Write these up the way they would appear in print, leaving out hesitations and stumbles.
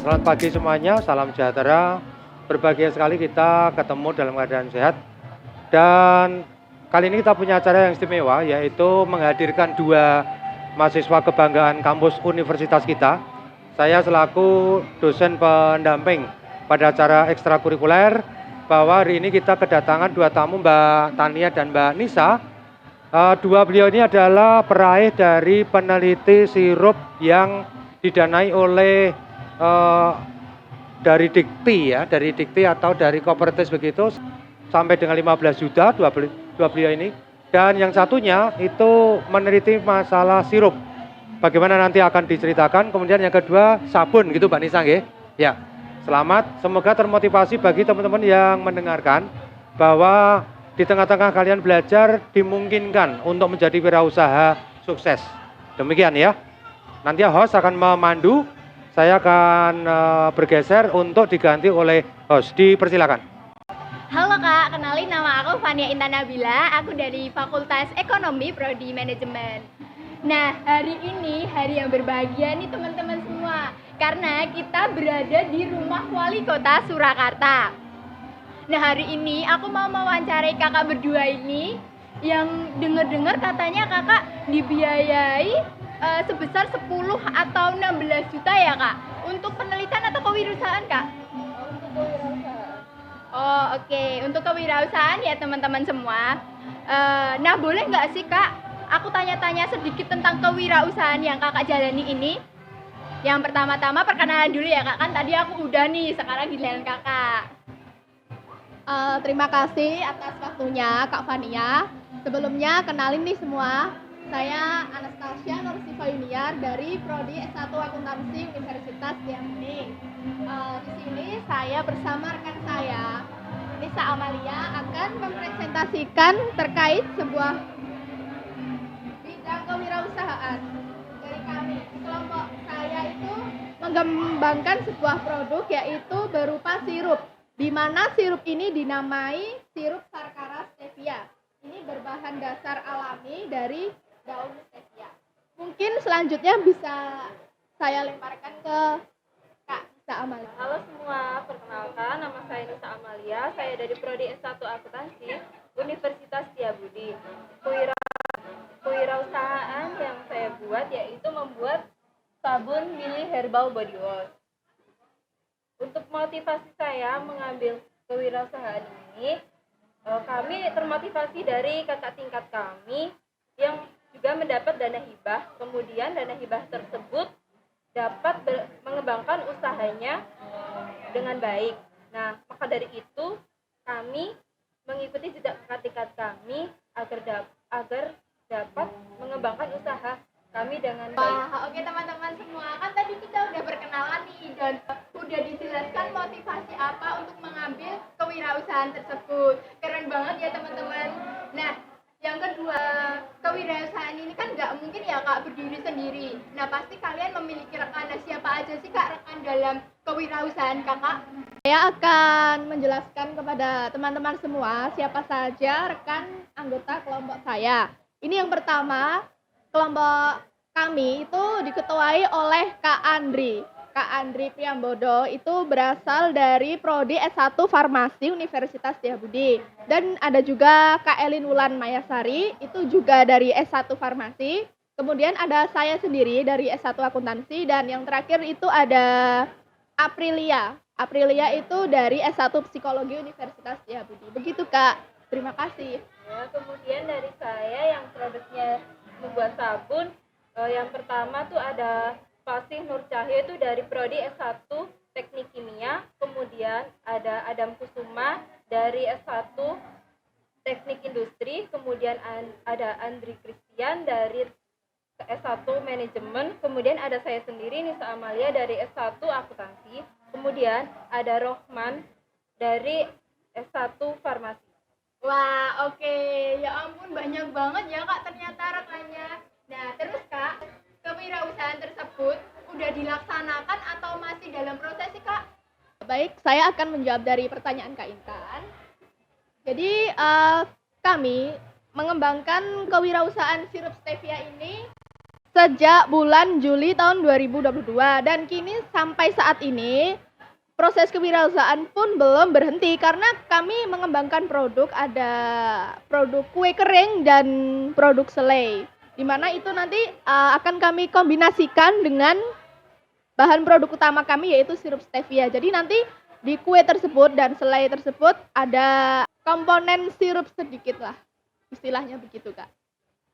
Selamat pagi semuanya, salam sejahtera. Berbahagia sekali kita ketemu dalam keadaan sehat. Dan kali ini kita punya acara yang istimewa, yaitu menghadirkan dua mahasiswa kebanggaan kampus universitas kita. Saya selaku dosen pendamping pada acara ekstrakurikuler, bahwa hari ini kita kedatangan dua tamu, Mbak Tania dan Mbak Nisa. Dua beliau ini adalah peraih dari peneliti sirup yang didanai oleh eh, dari Dikti atau dari Kopertis begitu, sampai dengan 15 juta dua beliau ini. Dan yang satunya itu meneliti masalah sirup. Bagaimana nanti akan diceritakan. Kemudian yang kedua sabun gitu Mbak Nisa nggih. Ya. Selamat, semoga termotivasi bagi teman-teman yang mendengarkan bahwa di tengah-tengah kalian belajar dimungkinkan untuk menjadi wirausaha sukses. Demikian ya. Nanti host akan memandu, saya akan bergeser untuk diganti oleh host. Dipersilakan. Halo Kak, kenalin nama aku Fania Intan Nabila, aku dari Fakultas Ekonomi Prodi Manajemen. Nah, hari ini hari yang berbahagia nih teman-teman semua, karena kita berada di rumah wali kota Surakarta. Nah, hari ini aku mau mewawancarai kakak berdua ini, yang dengar-dengar katanya kakak dibiayai sebesar 10 atau 16 juta ya Kak, untuk penelitian atau kewirausahaan Kak? Untuk kewirausahaan. Oh oke, untuk kewirausahaan ya teman-teman semua. Nah boleh nggak sih Kak, aku tanya-tanya sedikit tentang kewirausahaan yang kakak jalani ini. Yang pertama-tama perkenalan dulu ya Kak, kan tadi aku udah nih, sekarang giliran kakak. Terima kasih atas waktunya Kak Fania. Sebelumnya kenalin nih semua, saya Anastasia Nursifa Yuniar dari Prodi S1 Akuntansi Universitas Diamonding. Di sini saya bersama rekan saya Nisa Amalia akan mempresentasikan terkait sebuah bidang kewirausahaan dari kami. Kelompok saya itu mengembangkan sebuah produk yaitu berupa sirup, di mana sirup ini dinamai sirup Sarkara stevia. Ini berbahan dasar alami dari daun stevia. Mungkin selanjutnya bisa saya lemparkan ke Kak Nisa Amalia. Halo semua, perkenalkan nama saya Nisa Amalia, saya dari Prodi S1 Akuntansi Universitas Setiabudi. Kewirausahaan yang saya buat yaitu membuat sabun Mili Herbal Body Wash. Untuk motivasi saya mengambil kewirausahaan ini, kami termotivasi dari kakak tingkat kami yang juga mendapat dana hibah. Kemudian dana hibah tersebut dapat mengembangkan usahanya dengan baik. Nah, maka dari itu kami mengikuti jejak kakak tingkat kami agar dapat mengembangkan usaha kami dengan baik. Wah, oke teman-teman semua, kan tadi kita udah berkenalan nih dan udah dijelaskan motivasi apa untuk mengambil kewirausahaan tersebut. Keren banget ya teman-teman. Nah, yang kedua, kewirausahaan ini kan nggak mungkin ya Kak berdiri sendiri. Nah, pasti kalian memiliki rekan. Nah, siapa aja sih Kak rekan dalam kewirausahaan Kakak? Saya akan menjelaskan kepada teman-teman semua siapa saja rekan anggota kelompok saya. Ini yang pertama, kelompok kami itu diketuai oleh Kak Andri. Kak Andri Priambodo itu berasal dari Prodi S1 Farmasi Universitas Setiabudi. Dan ada juga Kak Elin Wulan Mayasari, itu juga dari S1 Farmasi. Kemudian ada saya sendiri dari S1 Akuntansi, dan yang terakhir itu ada Aprilia. Aprilia itu dari S1 Psikologi Universitas Setiabudi. Begitu Kak, terima kasih. Ya, kemudian dari saya yang produknya membuat sabun, yang pertama tuh ada Fasih Nur Cahyo itu dari Prodi S1 Teknik Kimia, kemudian ada Adam Kusuma dari S1 Teknik Industri, kemudian ada Andri Christian dari S1 Manajemen, kemudian ada saya sendiri Nisa Amalia dari S1 Akuntansi, kemudian ada Rohman dari S1 Farmasi. Wah, oke. Ya ampun, banyak banget ya Kak ternyata rekannya. Nah, terus Kak, kewirausahaan tersebut udah dilaksanakan atau masih dalam proses sih Kak? Baik, saya akan menjawab dari pertanyaan Kak Intan. Jadi kami mengembangkan kewirausahaan sirup stevia ini sejak bulan Juli tahun 2022 dan kini sampai saat ini proses kewirausahaan pun belum berhenti karena kami mengembangkan produk, ada produk kue kering dan produk selai. Di mana itu nanti akan kami kombinasikan dengan bahan produk utama kami yaitu sirup stevia. Jadi nanti di kue tersebut dan selai tersebut ada komponen sirup sedikit lah. Istilahnya begitu, Kak.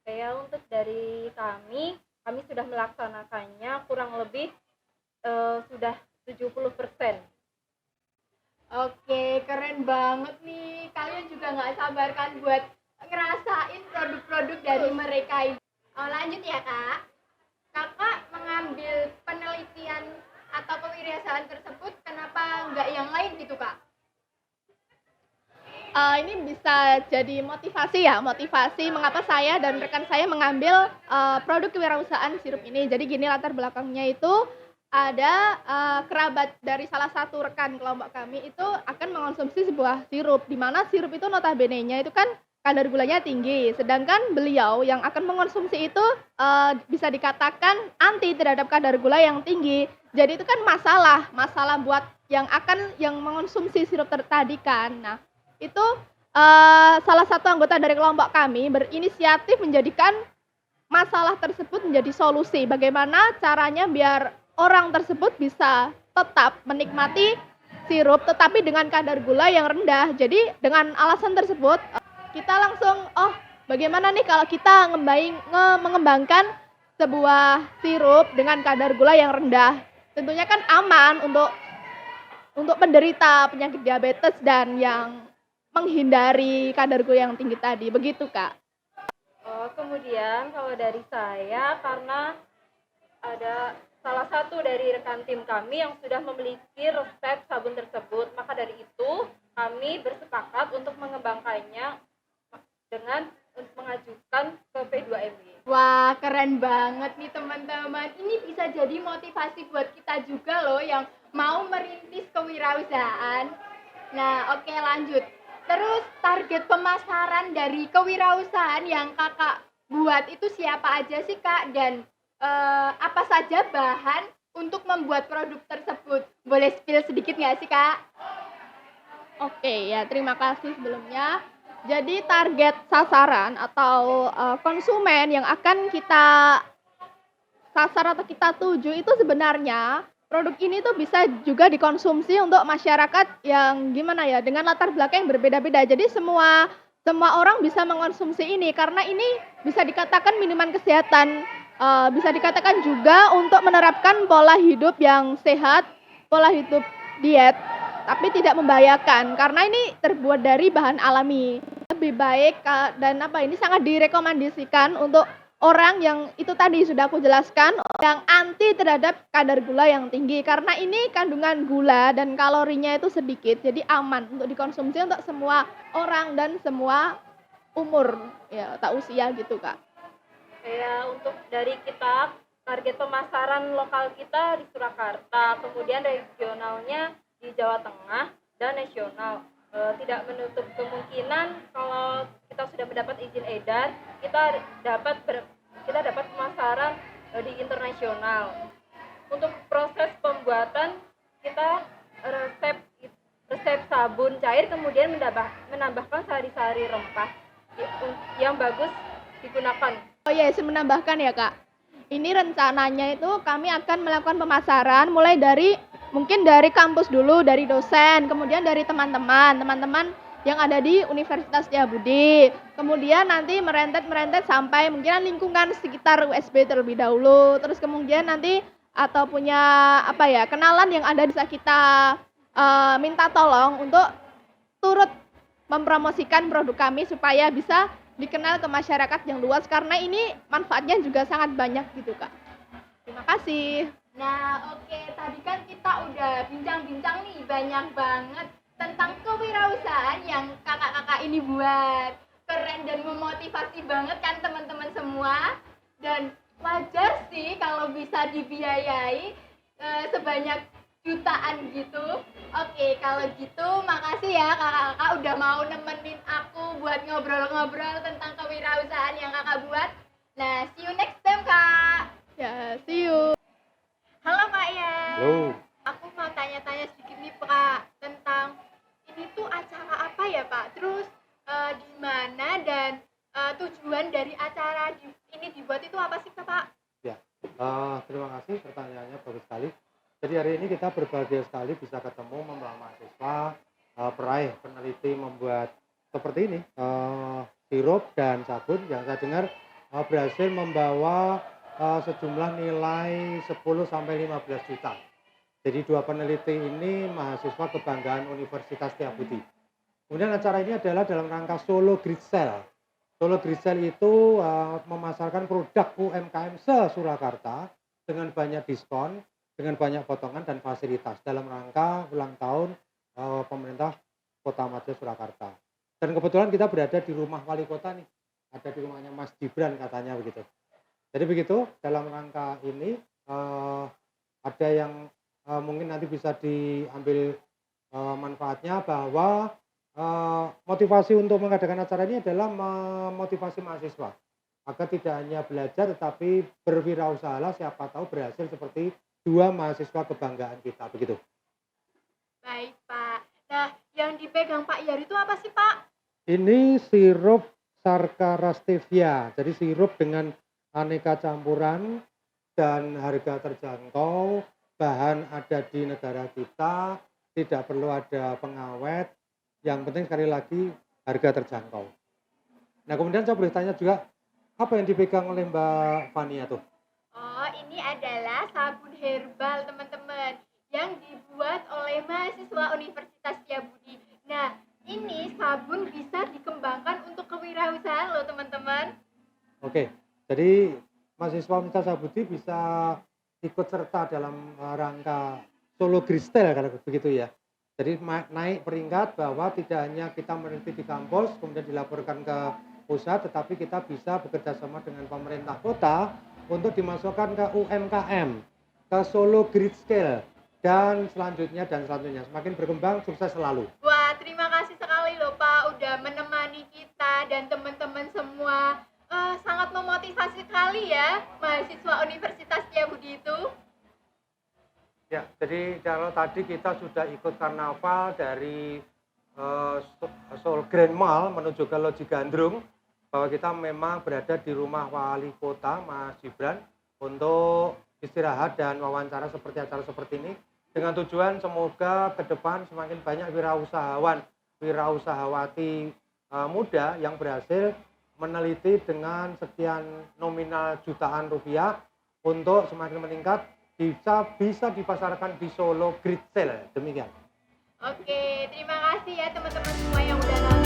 Kayak untuk dari kami sudah melaksanakannya kurang lebih sudah 70%. Oke, keren banget nih. Kalian juga nggak sabar kan buat ngerasain produk-produk dari mereka ini. Oh, lanjut ya, Kak. Kakak mengambil penelitian atau kewirausahaan tersebut, kenapa nggak yang lain gitu, Kak? Ini bisa jadi motivasi mengapa saya dan rekan saya mengambil produk kewirausahaan sirup ini. Jadi gini latar belakangnya itu ada kerabat dari salah satu rekan kelompok kami itu akan mengonsumsi sebuah sirup, di mana sirup itu notabene-nya itu kan kadar gulanya tinggi, sedangkan beliau yang akan mengonsumsi itu bisa dikatakan anti terhadap kadar gula yang tinggi. Jadi itu kan masalah buat yang mengonsumsi sirup tadi kan. Nah, itu salah satu anggota dari kelompok kami berinisiatif menjadikan masalah tersebut menjadi solusi. Bagaimana caranya biar orang tersebut bisa tetap menikmati sirup tetapi dengan kadar gula yang rendah. Jadi dengan alasan tersebut kita langsung bagaimana nih kalau kita mengembangkan sebuah sirup dengan kadar gula yang rendah. Tentunya kan aman untuk penderita penyakit diabetes dan yang menghindari kadar gula yang tinggi tadi. Begitu, Kak. Kemudian kalau dari saya, karena ada salah satu dari rekan tim kami yang sudah memiliki resep sabun tersebut, maka dari itu kami bersepakat untuk mengembangkannya dengan mengajukan ke P2MY. Wah, keren banget nih teman-teman. Ini bisa jadi motivasi buat kita juga loh yang mau merintis kewirausahaan. Nah, oke, lanjut. Terus target pemasaran dari kewirausahaan yang kakak buat itu siapa aja sih, Kak? Dan apa saja bahan untuk membuat produk tersebut? Boleh spill sedikit nggak sih, Kak? Oke, ya terima kasih sebelumnya. Jadi target sasaran atau konsumen yang akan kita sasar atau kita tuju itu sebenarnya produk ini tuh bisa juga dikonsumsi untuk masyarakat yang gimana ya, dengan latar belakang yang berbeda-beda. Jadi semua orang bisa mengkonsumsi ini karena ini bisa dikatakan minuman kesehatan, bisa dikatakan juga untuk menerapkan pola hidup yang sehat, pola hidup diet, tapi tidak membahayakan karena ini terbuat dari bahan alami. Lebih baik dan ini sangat direkomendasikan untuk orang yang itu tadi sudah aku jelaskan, yang anti terhadap kadar gula yang tinggi karena ini kandungan gula dan kalorinya itu sedikit, jadi aman untuk dikonsumsi untuk semua orang dan semua umur ya atau usia gitu, Kak. Kayak untuk dari kita, target pemasaran lokal kita di Surakarta, kemudian regionalnya di Jawa Tengah dan nasional. Tidak menutup kemungkinan kalau kita sudah mendapat izin edar, kita dapat pemasaran di internasional. Untuk proses pembuatan kita resep sabun cair, kemudian menambahkan sari-sari rempah yang bagus digunakan. Oh iya, saya menambahkan ya, Kak. Ini rencananya itu kami akan melakukan pemasaran mulai dari mungkin dari kampus dulu, dari dosen, kemudian dari teman-teman yang ada di Universitas Setiabudi. Kemudian nanti merentet sampai mungkin lingkungan sekitar USB terlebih dahulu. Terus kemudian nanti atau punya kenalan yang ada bisa kita minta tolong untuk turut mempromosikan produk kami supaya bisa dikenal ke masyarakat yang luas karena ini manfaatnya juga sangat banyak gitu, Kak. Terima kasih. Nah, oke, tadi kan kita udah bincang-bincang nih banyak banget tentang kewirausahaan yang kakak-kakak ini buat. Keren dan memotivasi banget kan teman-teman semua. Dan wajar sih kalau bisa dibiayai sebanyak jutaan gitu. Oke, kalau gitu makasih ya kakak-kakak udah mau nemenin aku buat ngobrol-ngobrol tentang kewirausahaan yang kakak buat. Nah, see you next time, Kak. Ya, see you. Halo, Kak ya. Halo. Aku mau tanya-tanya sedikit nih, Pak, tentang ini tuh acara apa ya, Pak? Terus di mana dan tujuan dari acara ini dibuat itu apa sih, Pak? Ya, terima kasih pertanyaannya bagus sekali. Jadi hari ini kita berbahagia sekali bisa ketemu membawa mahasiswa, peraih peneliti membuat seperti ini, sirup dan sabun yang saya dengar berhasil membawa sejumlah nilai 10 sampai 15 juta. Jadi dua peneliti ini mahasiswa kebanggaan Universitas Setiabudi. Kemudian acara ini adalah dalam rangka Solo Grid Sale. Solo Grid Sale itu memasarkan produk UMKM se-Surakarta dengan banyak diskon, dengan banyak potongan dan fasilitas dalam rangka ulang tahun pemerintah Kota Madia Surakarta. Dan kebetulan kita berada di rumah wali kota nih, ada di rumahnya Mas Gibran katanya begitu. Jadi begitu dalam rangka ini ada yang mungkin nanti bisa diambil manfaatnya bahwa motivasi untuk mengadakan acara ini adalah memotivasi mahasiswa agar tidak hanya belajar tetapi berwirausahalah, siapa tahu berhasil seperti dua mahasiswa kebanggaan kita begitu. Baik, Pak. Nah, yang dipegang Pak Yari itu apa sih, Pak? Ini sirup Sarkara stevia, jadi sirup dengan aneka campuran dan harga terjangkau, bahan ada di negara kita, tidak perlu ada pengawet, yang penting sekali lagi harga terjangkau. Nah kemudian saya boleh tanya juga, apa yang dipegang oleh Mbak Fania tuh? Oh, ini adalah sabun herbal, teman-teman, yang dibuat oleh mahasiswa Universitas Setiabudi. Nah, ini sabun bisa dikembangkan untuk kewirausahaan loh, teman-teman. Oke, jadi mahasiswa Universitas Setiabudi bisa ikut serta dalam rangka Solo Gristel kalau begitu ya. Jadi naik peringkat bahwa tidak hanya kita meneliti di kampus kemudian dilaporkan ke pusat, tetapi kita bisa bekerja sama dengan pemerintah kota untuk dimasukkan ke UMKM, ke Solo Grid Scale dan selanjutnya. Semakin berkembang, sukses selalu. Wah, terima kasih sekali loh Pak udah menemani kita dan teman-teman semua. Sangat memotivasi sekali ya mahasiswa Universitas Setiabudi itu. Ya, jadi kalau tadi kita sudah ikut karnaval dari Seoul Grand Mall menuju ke Loji Gandrung, bahwa kita memang berada di rumah wali kota Mas Gibran untuk istirahat dan wawancara seperti acara seperti ini dengan tujuan semoga ke depan semakin banyak wirausahawati muda yang berhasil meneliti dengan sekian nominal jutaan rupiah untuk semakin meningkat bisa dipasarkan di Solo Grid Sale. Demikian. Oke, terima kasih ya teman-teman semua yang udah nonton.